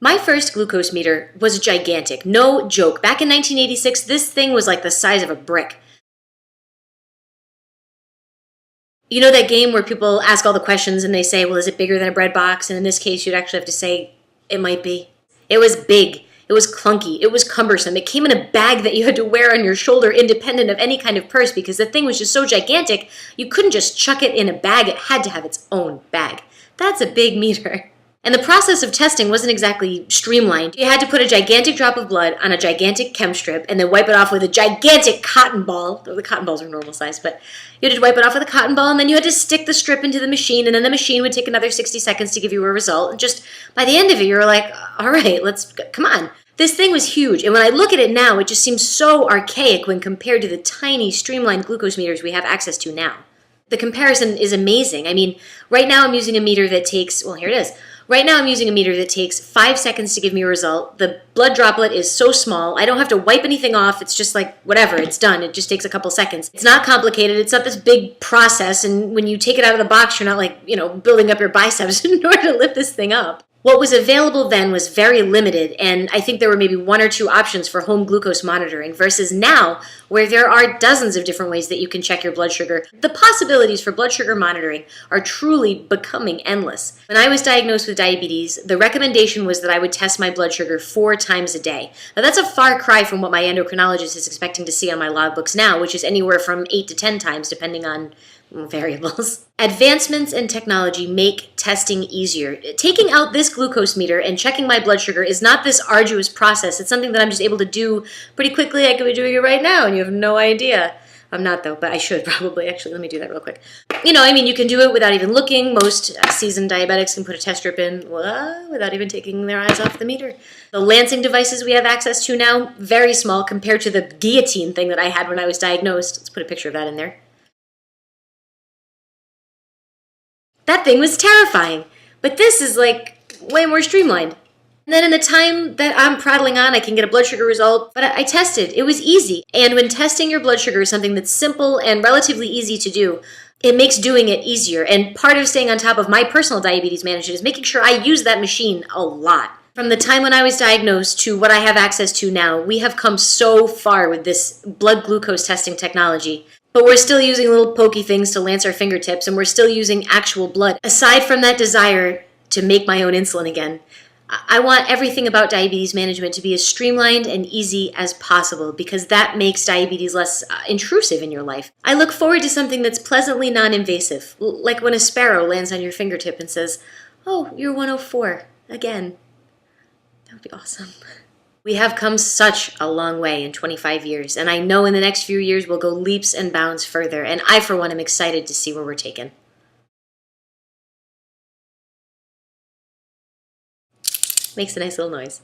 My first glucose meter was gigantic, no joke. Back in 1986, this thing was like the size of a brick. You know that game where people ask all the questions and they say, well, is it bigger than a bread box? And in this case, you'd actually have to say, it might be. It was big. It was clunky. It was cumbersome. It came in a bag that you had to wear on your shoulder independent of any kind of purse because the thing was just so gigantic, you couldn't just chuck it in a bag. It had to have its own bag. That's a big meter. And the process of testing wasn't exactly streamlined. You had to put a gigantic drop of blood on a gigantic chem strip and then wipe it off with a gigantic cotton ball. The cotton balls are normal size, but you had to wipe it off with a cotton ball, and then you had to stick the strip into the machine, and then the machine would take another 60 seconds to give you a result. And just by the end of it, you were like, all right, come on. This thing was huge, and when I look at it now, it just seems so archaic when compared to the tiny, streamlined glucose meters we have access to now. The comparison is amazing. I mean, right now I'm using a meter that takes, well, here it is. Right now I'm using a meter that takes 5 seconds to give me a result. The blood droplet is so small, I don't have to wipe anything off. It's just like, whatever, it's done. It just takes a couple seconds. It's not complicated. It's not this big process, and when you take it out of the box, you're not like, building up your biceps in order to lift this thing up. What was available then was very limited, and I think there were maybe 1 or 2 options for home glucose monitoring versus now, where there are dozens of different ways that you can check your blood sugar. The possibilities for blood sugar monitoring are truly becoming endless. When I was diagnosed with diabetes, the recommendation was that I would test my blood sugar 4 times a day. Now that's a far cry from what my endocrinologist is expecting to see on my logbooks now, which is anywhere from 8 to 10 times, depending on variables. Advancements in technology make testing easier. Taking out this glucose meter and checking my blood sugar is not this arduous process. It's something that I'm just able to do pretty quickly. I could be doing it right now and you have no idea. I'm not though, but I should probably. Actually, let me do that real quick. You can do it without even looking. Most seasoned diabetics can put a test strip in without even taking their eyes off the meter. The lancing devices we have access to now, very small compared to the guillotine thing that I had when I was diagnosed. Let's put a picture of that in there. That thing was terrifying, but this is like way more streamlined. And then in the time that I'm prattling on, I can get a blood sugar result, but I tested. It was easy. And when testing your blood sugar is something that's simple and relatively easy to do, it makes doing it easier. And part of staying on top of my personal diabetes management is making sure I use that machine a lot. From the time when I was diagnosed to what I have access to now, we have come so far with this blood glucose testing technology. But we're still using little pokey things to lance our fingertips, and we're still using actual blood. Aside from that desire to make my own insulin again, I want everything about diabetes management to be as streamlined and easy as possible because that makes diabetes less intrusive in your life. I look forward to something that's pleasantly non-invasive, like when a sparrow lands on your fingertip and says, "Oh, you're 104 again." That would be awesome. We have come such a long way in 25 years, and I know in the next few years we'll go leaps and bounds further, and I, for one, am excited to see where we're taken. Makes a nice little noise.